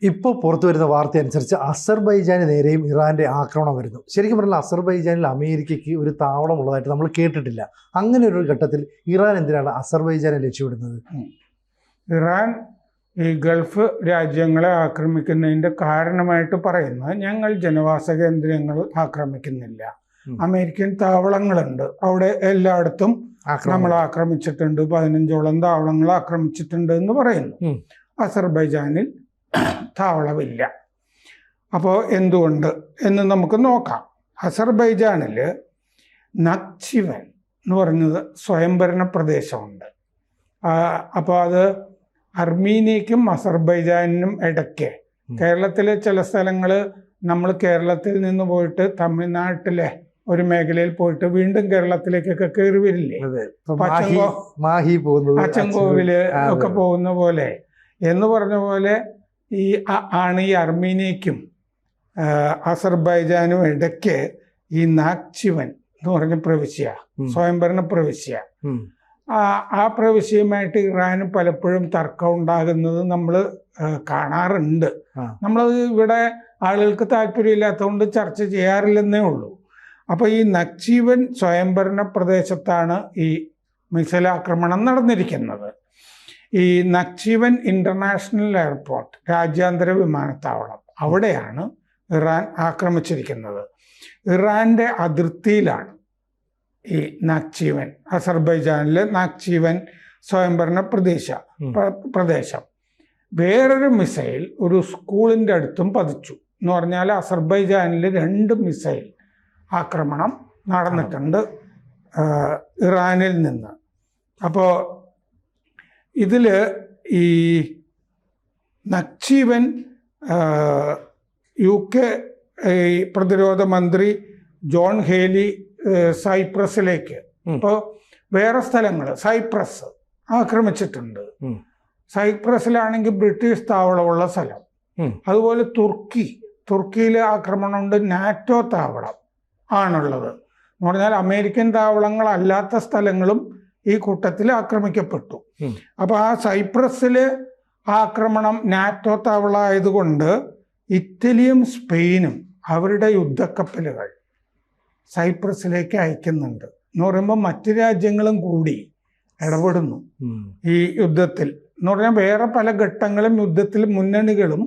ഇപ്പോൾ പുറത്തു വരുന്ന വാർത്ത അനുസരിച്ച് അസർബൈജാന് നേരെയും ഇറാന്റെ ആക്രമണം വരുന്നു. ശരിക്കും പറഞ്ഞാൽ അസർബൈജാനിൽ അമേരിക്കയ്ക്ക് ഒരു താവളം ഉള്ളതായിട്ട് നമ്മൾ കേട്ടിട്ടില്ല. അങ്ങനെ ഒരു ഘട്ടത്തിൽ ഇറാൻ എന്തിനാണ് അസർബൈജാനെ ലക്ഷ്യമിടുന്നത്? ഇറാൻ ഈ ഗൾഫ് രാജ്യങ്ങളെ ആക്രമിക്കുന്നതിൻ്റെ കാരണമായിട്ട് പറയുന്നത്, ഞങ്ങൾ ജനവാസ കേന്ദ്രങ്ങൾ ആക്രമിക്കുന്നില്ല, അമേരിക്കൻ താവളങ്ങളുണ്ട്, അവിടെ എല്ലായിടത്തും നമ്മൾ ആക്രമിച്ചിട്ടുണ്ട്, 15ഓളം താവളങ്ങൾ ആക്രമിച്ചിട്ടുണ്ട് എന്ന് പറയുന്നു. അസർബൈജാനിൽ താവളമില്ല. അപ്പോൾ എന്തുകൊണ്ട് എന്ന് നമുക്ക് നോക്കാം. അസർബൈജാനിൽ നഖ്ചിവൻ എന്ന് പറയുന്നത് സ്വയംഭരണ പ്രദേശമുണ്ട്. അപ്പോൾ അത് അർമീനിയയ്ക്കും അസർബൈജാനിനും ഇടയ്ക്ക്, കേരളത്തിലെ ചില സ്ഥലങ്ങൾ നമ്മൾ കേരളത്തിൽ നിന്ന് പോയിട്ട് തമിഴ്നാട്ടിലെ ഒരു മേഖലയിൽ പോയിട്ട് വീണ്ടും കേരളത്തിലേക്കൊക്കെ കയറി വരില്ലേ, അച്ചൻകോവില് ഒക്കെ പോകുന്ന പോലെ എന്ന് പറഞ്ഞ പോലെ ആണ് ഈ അർമീനിയയ്ക്കും അസർബൈജാനും ഇടയ്ക്ക് ഈ നാക്ചിവൻ എന്ന് പറഞ്ഞ പ്രവിശ്യ, സ്വയംഭരണ പ്രവിശ്യ. ആ പ്രവിശ്യയുമായിട്ട് ഇറാന് പലപ്പോഴും തർക്കം ഉണ്ടാകുന്നത് നമ്മൾ കാണാറുണ്ട്. നമ്മളത് ഇവിടെ ആളുകൾക്ക് താല്പര്യമില്ലാത്തതുകൊണ്ട് ചർച്ച ചെയ്യാറില്ലെന്നേ ഉള്ളൂ. അപ്പോൾ ഈ നഖ്ചിവൻ സ്വയംഭരണ പ്രദേശത്താണ് ഈ മിസൈൽ ആക്രമണം നടന്നിരിക്കുന്നത്. ഈ നഖ്ചിവൻ ഇന്റർനാഷണൽ എയർപോർട്ട്, രാജ്യാന്തര വിമാനത്താവളം, അവിടെയാണ് ഇറാൻ ആക്രമിച്ചിരിക്കുന്നത്. ഇറാന്റെ അതിർത്തിയിലാണ് ഈ നാക്ചിവൻ, അസർബൈജാനിലെ നാക്ചിവൻ സ്വയംഭരണ പ്രദേശം. വേറൊരു മിസൈൽ ഒരു സ്കൂളിൻ്റെ അടുത്തും പതിച്ചു എന്ന് പറഞ്ഞാൽ അസർബൈജാനിൽ 2 മിസൈൽ ആക്രമണം നടന്നിട്ടുണ്ട് ഇറാനിൽ നിന്ന്. അപ്പോൾ ഇതിൽ ഈ നഖ്ചിവൻ UK പ്രതിരോധ മന്ത്രി ജോൺ ഹേലി സൈപ്രസിലേക്ക്, ഇപ്പോൾ വേറെ സ്ഥലങ്ങൾ സൈപ്രസ് ആക്രമിച്ചിട്ടുണ്ട്. സൈപ്രസിലാണെങ്കിൽ ബ്രിട്ടീഷ് താവളമുള്ള സ്ഥലം. അതുപോലെ തുർക്കിയിലെ ആക്രമണമുണ്ട്, നാറ്റോ താവളം ആണുള്ളത്. എന്ന് പറഞ്ഞാൽ അമേരിക്കൻ താവളങ്ങളല്ലാത്ത സ്ഥലങ്ങളും ഈ കൂട്ടത്തിൽ ആക്രമിക്കപ്പെട്ടു. അപ്പോൾ ആ സൈപ്രസിലെ ആക്രമണം നാറ്റോ താവളം ആയതുകൊണ്ട് ഇറ്റലിയും സ്പെയിനും അവരുടെ യുദ്ധക്കപ്പലുകൾ സൈപ്രസിലേക്ക് അയക്കുന്നുണ്ട്. എന്ന് പറയുമ്പോൾ മറ്റു രാജ്യങ്ങളും കൂടി ഇടപെടുന്നു ഈ യുദ്ധത്തിൽ. എന്ന് പറഞ്ഞാൽ വേറെ പല ഘട്ടങ്ങളും യുദ്ധത്തിൽ മുന്നണികളും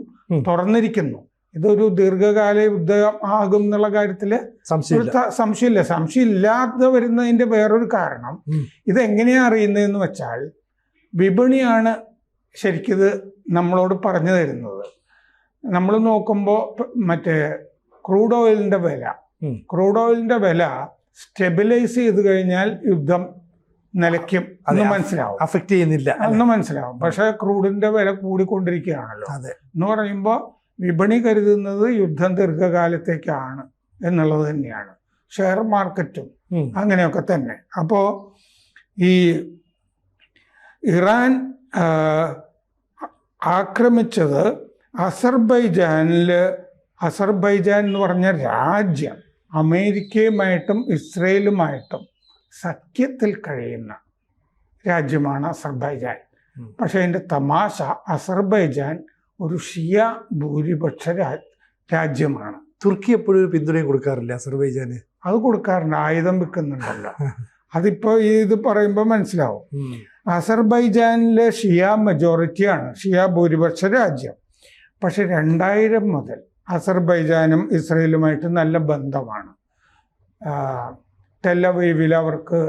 തുറന്നിരിക്കുന്നു. ഇതൊരു ദീർഘകാല യുദ്ധം ആകും എന്നുള്ള കാര്യത്തിൽ സംശയമില്ല. സംശയമില്ലാതെ വരുന്നതിൻ്റെ വേറൊരു കാരണം ഇതെങ്ങനെയാണ് അറിയുന്നതെന്ന് വെച്ചാൽ, വിപണിയാണ് ശരിക്കിത് നമ്മളോട് പറഞ്ഞു തരുന്നത്. നമ്മൾ നോക്കുമ്പോൾ മറ്റേ ക്രൂഡ് ഓയിലിൻ്റെ വില സ്റ്റെബിലൈസ് ചെയ്ത് കഴിഞ്ഞാൽ യുദ്ധം നിലയ്ക്കും എന്ന് മനസ്സിലാവും, അഫക്റ്റ് ചെയ്യുന്നില്ല എന്ന് മനസ്സിലാവും. പക്ഷെ ക്രൂഡിന്റെ വില കൂടിക്കൊണ്ടിരിക്കുകയാണല്ലോ എന്ന് പറയുമ്പോൾ വിപണി കരുതുന്നത് യുദ്ധം ദീർഘകാലത്തേക്കാണ് എന്നുള്ളത് തന്നെയാണ്. ഷെയർ മാർക്കറ്റും അങ്ങനെയൊക്കെ തന്നെ. അപ്പോൾ ഈ ഇറാൻ ആക്രമിച്ചത് അസർബൈജാൻ എന്ന് പറഞ്ഞ രാജ്യം അമേരിക്കയുമായിട്ടും ഇസ്രയേലുമായിട്ടും സഖ്യത്തിൽ കഴിയുന്ന രാജ്യമാണ് അസർബൈജാൻ. പക്ഷെ അതിൻ്റെ തമാശ, അസർബൈജാൻ ഒരു ഷിയ ഭൂരിപക്ഷ രാജ്യമാണ്. തുർക്കി എപ്പോഴും ഒരു പിന്തുണയും കൊടുക്കാറില്ല അസർബൈജാന്. അത് കൊടുക്കാറുണ്ട്, ആയുധം വിൽക്കുന്നുണ്ടല്ലോ. അതിപ്പോൾ ഇത് പറയുമ്പോൾ മനസ്സിലാവും. അസർബൈജാനിലെ ഷിയ മെജോറിറ്റിയാണ്, ഷിയ ഭൂരിപക്ഷ രാജ്യം. പക്ഷെ 2000 മുതൽ അസർബൈജാനും ഇസ്രയേലുമായിട്ട് നല്ല ബന്ധമാണ്. ടെല്ലവീവിൽ അവർക്ക്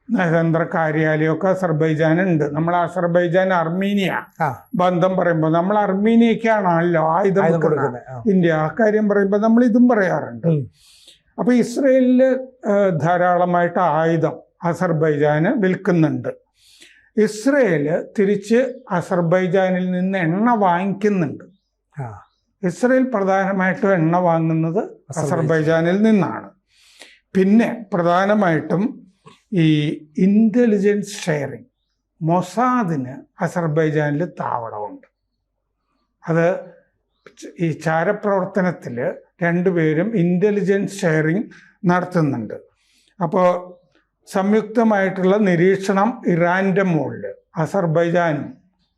നയതന്ത്ര കാര്യാലയമൊക്കെ അസർബൈജാനുണ്ട്. നമ്മൾ അസർബൈജാൻ അർമീനിയ ബന്ധം പറയുമ്പോൾ നമ്മൾ അർമീനിയക്കാണല്ലോ ആയുധം കൊടുക്കുന്നത്, ഇന്ത്യ. ആ കാര്യം പറയുമ്പോൾ നമ്മൾ ഇതും പറയാറുണ്ട്. അപ്പൊ ഇസ്രയേലില് ധാരാളമായിട്ട് ആയുധം അസർബൈജാന് വിൽക്കുന്നുണ്ട്. ഇസ്രയേല് തിരിച്ച് അസർബൈജാനിൽ നിന്ന് എണ്ണ വാങ്ങിക്കുന്നുണ്ട്. ഇസ്രയേൽ പ്രധാനമായിട്ടും എണ്ണ വാങ്ങുന്നത് അസർബൈജാനിൽ നിന്നാണ്. പിന്നെ പ്രധാനമായിട്ടും ഈ ഇൻ്റലിജൻസ് ഷെയറിങ്, മൊസാദിന് അസർബൈജാനിൽ താവളമുണ്ട്. അത് ഈ ചാരപ്രവർത്തനത്തിൽ രണ്ടുപേരും ഇൻ്റലിജൻസ് ഷെയറിങ് നടത്തുന്നുണ്ട്. അപ്പോൾ സംയുക്തമായിട്ടുള്ള നിരീക്ഷണം ഇറാൻ്റെ മുകളിൽ അസർബൈജാനും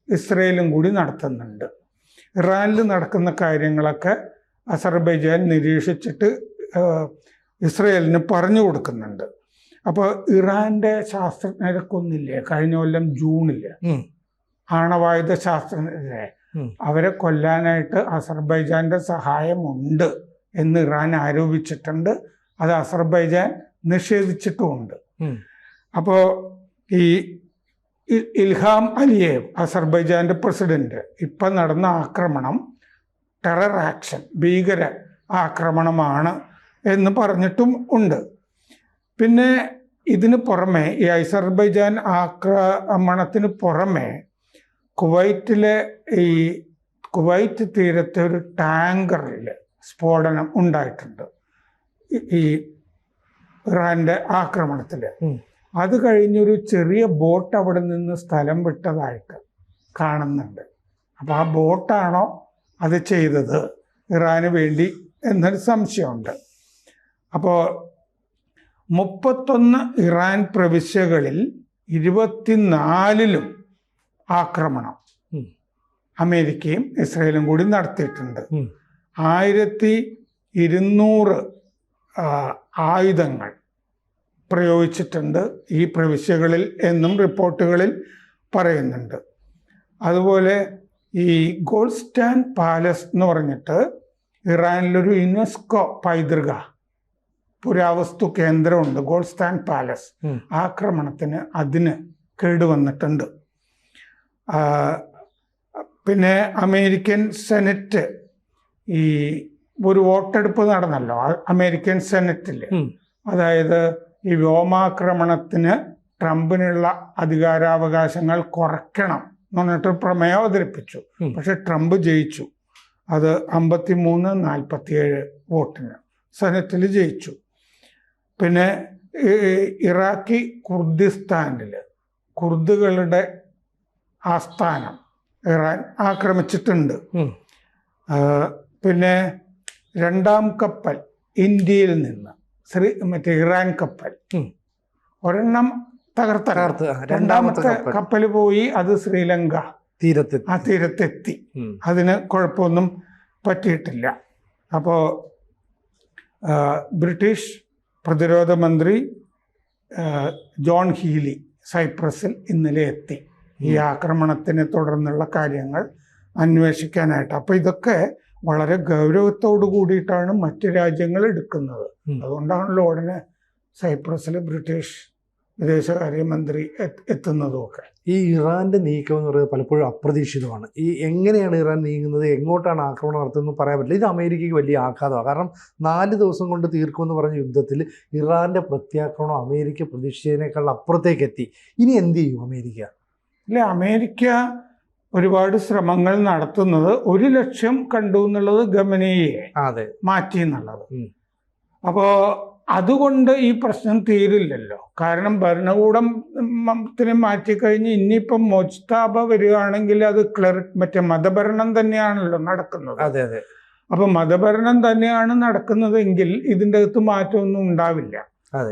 ഇസ്രയേലും കൂടി നടത്തുന്നുണ്ട്. ഇറാനിൽ നടക്കുന്ന കാര്യങ്ങളൊക്കെ അസർബൈജാൻ നിരീക്ഷിച്ചിട്ട് ഇസ്രയേലിന് പറഞ്ഞു കൊടുക്കുന്നുണ്ട്. അപ്പോൾ ഇറാന്റെ ശാസ്ത്രജ്ഞരെ കൊന്നില്ലേ കഴിഞ്ഞ കൊല്ലം ജൂണിൽ, ആണവായുധ ശാസ്ത്രജ്ഞരെ, അവരെ കൊല്ലാനായിട്ട് അസർബൈജാന്റെ സഹായമുണ്ട് എന്ന് ഇറാൻ ആരോപിച്ചിട്ടുണ്ട്. അത് അസർബൈജാൻ നിഷേധിച്ചിട്ടുമുണ്ട്. അപ്പോൾ ഈ ഇൽഹാം അലിയേവ്, അസർബൈജാന്റെ പ്രസിഡന്റ്, ഇപ്പം നടന്ന ആക്രമണം ടെറർ ആക്ഷൻ, ഭീകര ആക്രമണമാണ് എന്ന് പറഞ്ഞിട്ടും ഉണ്ട്. പിന്നെ ഇതിന് പുറമെ, ഈ അസർബൈജാൻ ആക്രമണത്തിന് പുറമെ കുവൈറ്റ് തീരത്തെ ഒരു ടാങ്കറിൽ സ്ഫോടനം ഉണ്ടായിട്ടുണ്ട് ഈ ഇറാന്റെ ആക്രമണത്തിൽ. അത് കഴിഞ്ഞൊരു ചെറിയ ബോട്ട് അവിടെ നിന്ന് സ്ഥലം വിട്ടതായിട്ട് കാണുന്നുണ്ട്. അപ്പോൾ ആ ബോട്ടാണോ അത് ചെയ്തത് ഇറാന് വേണ്ടി എന്നൊരു സംശയമുണ്ട്. അപ്പോൾ 31 ഇറാൻ പ്രവിശ്യകളിൽ 24ലും ആക്രമണം അമേരിക്കയും ഇസ്രയേലും കൂടി നടത്തിയിട്ടുണ്ട്. 1200 ആയുധങ്ങൾ പ്രയോഗിച്ചിട്ടുണ്ട് ഈ പ്രവിശ്യകളിൽ എന്നും റിപ്പോർട്ടുകളിൽ പറയുന്നുണ്ട്. അതുപോലെ ഈ ഗോൾഡ്സ്റ്റാൻ പാലസ് എന്ന് പറഞ്ഞിട്ട് ഇറാനിലൊരു യുനെസ്കോ പൈതൃക പുരാവസ്തു കേന്ദ്രമുണ്ട്, ഗോൾഡ്സ്റ്റാൻ പാലസ്. ആക്രമണത്തിന് അതിന് കേടുവന്നിട്ടുണ്ട്. പിന്നെ അമേരിക്കൻ സെനറ്റ്, ഈ ഒരു വോട്ടെടുപ്പ് നടന്നല്ലോ അമേരിക്കൻ സെനറ്റിൽ, അതായത് ഈ വ്യോമാക്രമണത്തിന് ട്രംപിനുള്ള അധികാരാവകാശങ്ങൾ കുറയ്ക്കണം എന്ന് പറഞ്ഞിട്ട് പ്രമേയം അവതരിപ്പിച്ചു. പക്ഷെ ട്രംപ് ജയിച്ചു. അത് 53-47 വോട്ടിന് സെനറ്റിൽ ജയിച്ചു. പിന്നെ ഇറാഖി കുർദിസ്ഥാനിൽ കുർദുകളുടെ ആസ്ഥാനം ഇറാൻ ആക്രമിച്ചിട്ടുണ്ട്. പിന്നെ 2ാം കപ്പൽ ഇന്ത്യയിൽ നിന്ന് മറ്റേ ഇറാൻ കപ്പൽ ഒരെണ്ണം തകർത്ത്, 2ാമത്തെ കപ്പൽ പോയി, അത് ശ്രീലങ്ക തീരത്തെത്തി. അതിന് കുഴപ്പമൊന്നും പറ്റിയിട്ടില്ല. അപ്പോൾ ബ്രിട്ടീഷ് പ്രതിരോധ മന്ത്രി ജോൺ ഹീലി സൈപ്രസിൽ ഇന്നലെ എത്തി ഈ ആക്രമണത്തിനെ തുടർന്നുള്ള കാര്യങ്ങൾ അന്വേഷിക്കാനായിട്ട്. അപ്പോൾ ഇതൊക്കെ വളരെ ഗൗരവത്തോടു കൂടിയിട്ടാണ് മറ്റ് രാജ്യങ്ങൾ എടുക്കുന്നത്. അതുകൊണ്ടാണല്ലോ ഉടനെ സൈപ്രസിൽ ബ്രിട്ടീഷ് വിദേശകാര്യമന്ത്രി എത്തുന്നതുമൊക്കെ. ഈ ഇറാന്റെ നീക്കം എന്ന് പറയുന്നത് പലപ്പോഴും അപ്രതീക്ഷിതമാണ്. ഈ എങ്ങനെയാണ് ഇറാൻ നീങ്ങുന്നത്, എങ്ങോട്ടാണ് ആക്രമണം നടത്തുന്നത് പറയാൻ പറ്റില്ല. ഇത് അമേരിക്കയ്ക്ക് വലിയ ആഘാതമാണ്. കാരണം 4 ദിവസം കൊണ്ട് തീർക്കുമെന്ന് പറഞ്ഞ യുദ്ധത്തിൽ ഇറാന്റെ പ്രത്യാക്രമണം അമേരിക്ക പ്രതീക്ഷിച്ചതിനേക്കാൾ അപ്പുറത്തേക്ക് എത്തി. ഇനി എന്ത് ചെയ്യും അമേരിക്ക? ഇല്ല, അമേരിക്ക ഒരുപാട് ശ്രമങ്ങൾ നടത്തുന്നത്, ഒരു ലക്ഷ്യം കണ്ടു എന്നുള്ളത് ഖമനേയിയെ മാറ്റി എന്നുള്ളത്. അപ്പോൾ അതുകൊണ്ട് ഈ പ്രശ്നം തീരില്ലല്ലോ. കാരണം ഭരണകൂടത്തിനെ മാറ്റിക്കഴിഞ്ഞ് ഇനിയിപ്പം മൊജ്താബ വരികയാണെങ്കിൽ അത് മറ്റേ മതഭരണം തന്നെയാണല്ലോ നടക്കുന്നത്. അതെ അതെ. അപ്പൊ മതഭരണം തന്നെയാണ് നടക്കുന്നതെങ്കിൽ ഇതിൻ്റെ അകത്ത് മാറ്റമൊന്നും ഉണ്ടാവില്ല.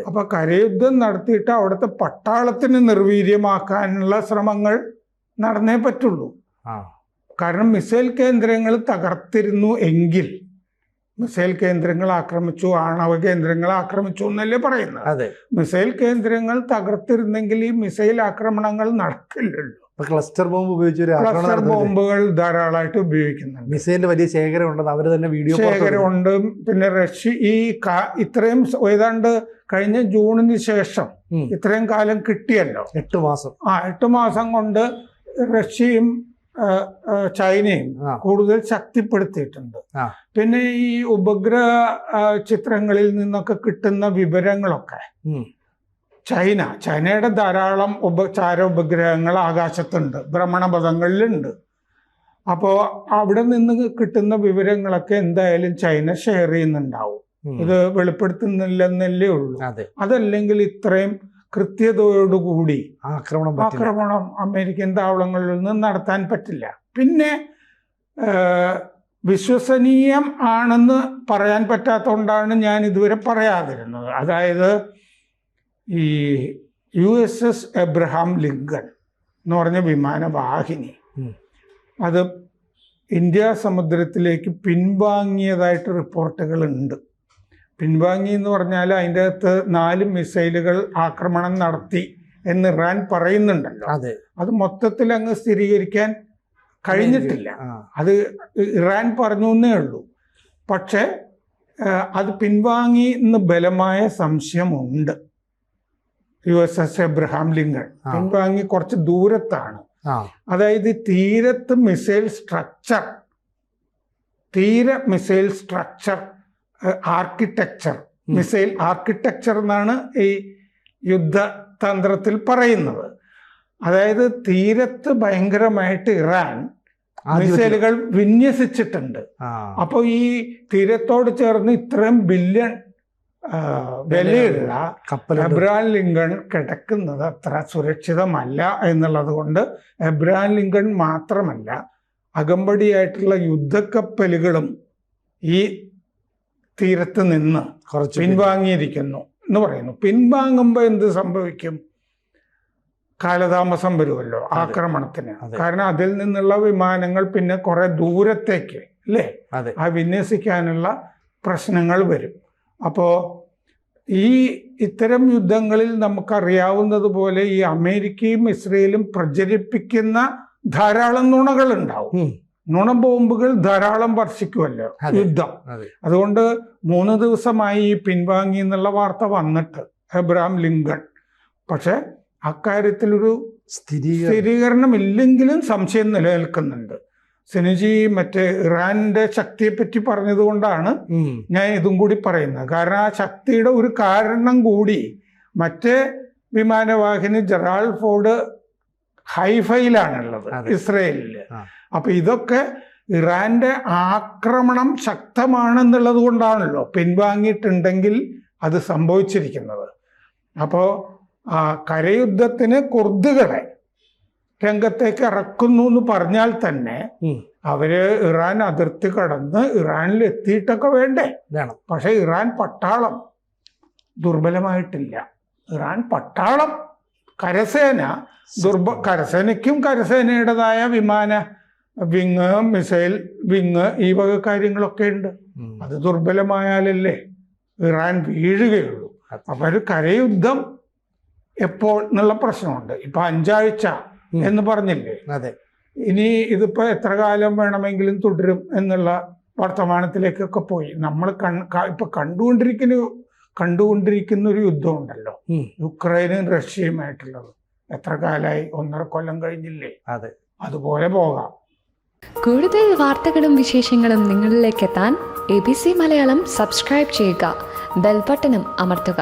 അപ്പൊ കരയുദ്ധം നടത്തിയിട്ട് അവിടുത്തെ പട്ടാളത്തിന് നിർവീര്യമാക്കാനുള്ള ശ്രമങ്ങൾ നടന്നേ പറ്റുള്ളൂ. കാരണം മിസൈൽ കേന്ദ്രങ്ങൾ തകർത്തിരുന്നു എങ്കിൽ, മിസൈൽ കേന്ദ്രങ്ങൾ ആക്രമിച്ചു, ആണവ കേന്ദ്രങ്ങൾ ആക്രമിച്ചു എന്നല്ലേ പറയുന്നത്. മിസൈൽ കേന്ദ്രങ്ങൾ തകർത്തിരുന്നെങ്കിൽ ഈ മിസൈൽ ആക്രമണങ്ങൾ നടക്കില്ലല്ലോ. ക്ലസ്റ്റർ ബോംബ് ഉപയോഗിച്ച് ക്ലസ്റ്റർ ബോംബുകൾ ധാരാളമായിട്ട് ഉപയോഗിക്കുന്നുണ്ട്. മിസൈലിന്റെ വലിയ ശേഖരം ഉണ്ടെന്ന് അവർ തന്നെ വീഡിയോ ശേഖരമുണ്ട്. പിന്നെ റഷ്യ ഇത്രയും ഏതാണ്ട് കഴിഞ്ഞ ജൂണിന് ശേഷം ഇത്രയും കാലം കിട്ടിയല്ലോ, 8 മാസം. 8 മാസം കൊണ്ട് റഷ്യയും ചൈനയും കൂടുതൽ ശക്തിപ്പെടുത്തിയിട്ടുണ്ട്. പിന്നെ ഈ ഉപഗ്രഹ ചിത്രങ്ങളിൽ നിന്നൊക്കെ കിട്ടുന്ന വിവരങ്ങളൊക്കെ ചൈനയുടെ ധാരാളം ചാര ഉപഗ്രഹങ്ങൾ ആകാശത്തുണ്ട്, ഭ്രമണപഥങ്ങളിലുണ്ട്. അപ്പോൾ അവിടെ നിന്ന് കിട്ടുന്ന വിവരങ്ങളൊക്കെ എന്തായാലും ചൈന ഷെയർ ചെയ്യുന്നുണ്ടാവും. ഇത് വെളിപ്പെടുത്തുന്നില്ലെന്നല്ലേ ഉള്ളൂ. അതല്ലെങ്കിൽ ഇത്രയും കൃത്യതയോടുകൂടി ആക്രമണം അമേരിക്കൻ താവളങ്ങളിൽ നിന്ന് നടത്താൻ പറ്റില്ല. പിന്നെ വിശ്വസനീയം ആണെന്ന് പറയാൻ പറ്റാത്തതുകൊണ്ടാണ് ഞാൻ ഇതുവരെ പറയാതിരുന്നത്. അതായത് ഈ USS എബ്രഹാം ലിങ്കൺ എന്ന് പറഞ്ഞ വിമാനവാഹിനി, അത് ഇന്ത്യ സമുദ്രത്തിലേക്ക് പിൻവാങ്ങിയതായിട്ട് റിപ്പോർട്ടുകളുണ്ട്. പിൻവാങ്ങി എന്ന് പറഞ്ഞാൽ അതിൻ്റെ അകത്ത് 4 മിസൈലുകൾ ആക്രമണം നടത്തി എന്ന് ഇറാൻ പറയുന്നുണ്ടല്ലോ. അത് മൊത്തത്തിൽ അങ്ങ് സ്ഥിരീകരിക്കാൻ കഴിഞ്ഞിട്ടില്ല. അത് ഇറാൻ പറഞ്ഞു എന്നേ ഉള്ളൂ. പക്ഷേ അത് പിൻവാങ്ങി എന്ന് ബലമായ സംശയമുണ്ട്. USS എബ്രഹാം ലിങ്കൺ പിൻവാങ്ങി കുറച്ച് ദൂരത്താണ്. അതായത് തീരത്ത് മിസൈൽ സ്ട്രക്ചർ മിസൈൽ ആർക്കിടെക്ചർ എന്നാണ് ഈ യുദ്ധതന്ത്രത്തിൽ പറയുന്നത്. അതായത് തീരത്ത് ഭയങ്കരമായിട്ട് ഇറാൻ മിസൈലുകൾ വിന്യസിച്ചിട്ടുണ്ട്. അപ്പോൾ ഈ തീരത്തോട് ചേർന്ന് ഇത്രയും ബില്യൺ വിലയുള്ള എബ്രഹാം ലിങ്കൺ കിടക്കുന്നത് അത്ര സുരക്ഷിതമല്ല എന്നുള്ളത് കൊണ്ട് എബ്രഹാം ലിങ്കൺ മാത്രമല്ല, അകമ്പടിയായിട്ടുള്ള യുദ്ധക്കപ്പലുകളും ഈ തീരത്ത് നിന്ന് പിൻവാങ്ങിയിരിക്കുന്നു എന്ന് പറയുന്നു. പിൻവാങ്ങുമ്പോൾ എന്ത് സംഭവിക്കും? കാലതാമസം വരുമല്ലോ ആക്രമണത്തിന്. കാരണം അതിൽ നിന്നുള്ള വിമാനങ്ങൾ പിന്നെ കുറെ ദൂരത്തേക്ക് അല്ലേ ആ വിന്യസിക്കാനുള്ള പ്രശ്നങ്ങൾ വരും. അപ്പോൾ ഇത്തരം യുദ്ധങ്ങളിൽ നമുക്കറിയാവുന്നത് പോലെ ഈ അമേരിക്കയും ഇസ്രയേലും പ്രചരിപ്പിക്കുന്ന ധാരാളം നുണകളുണ്ടാവും. നുണ ബോംബുകൾ ധാരാളം വർഷിക്കുമല്ലോ യുദ്ധം. അതുകൊണ്ട് 3 ദിവസമായി ഈ പിൻവാങ്ങി എന്നുള്ള വാർത്ത വന്നിട്ട് എബ്രഹാം ലിങ്കൺ. പക്ഷെ അക്കാര്യത്തിലൊരു സ്ഥിരീകരണം ഇല്ലെങ്കിലും സംശയം നിലനിൽക്കുന്നുണ്ട്. സിനുജി മറ്റേ ഇറാന്റെ ശക്തിയെ പറ്റി പറഞ്ഞതുകൊണ്ടാണ് ഞാൻ ഇതും കൂടി പറയുന്നത്. കാരണം ആ ശക്തിയുടെ ഒരു കാരണം കൂടി മറ്റേ വിമാനവാഹിനി ജെറാൾഡ് ഫോർഡ് ഹൈഫയിലാണുള്ളത്, ഇസ്രയേലില്. അപ്പൊ ഇതൊക്കെ ഇറാന്റെ ആക്രമണം ശക്തമാണെന്നുള്ളത് കൊണ്ടാണല്ലോ പിൻവാങ്ങിയിട്ടുണ്ടെങ്കിൽ അത് സംഭവിച്ചിരിക്കുന്നത്. അപ്പോൾ കരയുദ്ധത്തിന് കുർദുകളെ രംഗത്തേക്ക് ഇറക്കുന്നു എന്ന് പറഞ്ഞാൽ തന്നെ അവര് ഇറാൻ അതിർത്തി കടന്ന് ഇറാനിൽ എത്തിയിട്ടൊക്കെ വേണ്ടേ? പക്ഷെ ഇറാൻ പട്ടാളം ദുർബലമായിട്ടില്ല. ഇറാൻ പട്ടാളം കരസേന കരസേനയ്ക്കും കരസേനയുടേതായ വിമാന വിങ്, മിസൈൽ വിങ്, ഈ വക കാര്യങ്ങളൊക്കെ ഉണ്ട്. അത് ദുർബലമായാലല്ലേ ഇറാൻ വീഴുകയുള്ളൂ. അപ്പൊ ഒരു കരയുദ്ധം എപ്പോൾ എന്നുള്ള പ്രശ്നമുണ്ട്. ഇപ്പൊ 5 ആഴ്ച എന്ന് പറഞ്ഞില്ലേ? ഇനി ഇതിപ്പോ എത്ര കാലം വേണമെങ്കിലും തുടരും എന്നുള്ള വർത്തമാനത്തിലേക്കൊക്കെ പോയി. നമ്മൾ ഇപ്പൊ കണ്ടുകൊണ്ടിരിക്കുന്ന ഒരു യുദ്ധമുണ്ടല്ലോ, യുക്രൈനും റഷ്യയുമായിട്ടുള്ളത്. എത്ര കാലമായി? 1.5 കൊല്ലം കഴിഞ്ഞില്ലേ? അതുപോലെ പോകാം. കൂടുതൽ വാർത്തകളും വിശേഷങ്ങളും നിങ്ങളിലേക്ക് എത്താൻ ABC മലയാളം സബ്സ്ക്രൈബ് ചെയ്യുക, ബെൽ ബട്ടണും അമർത്തുക.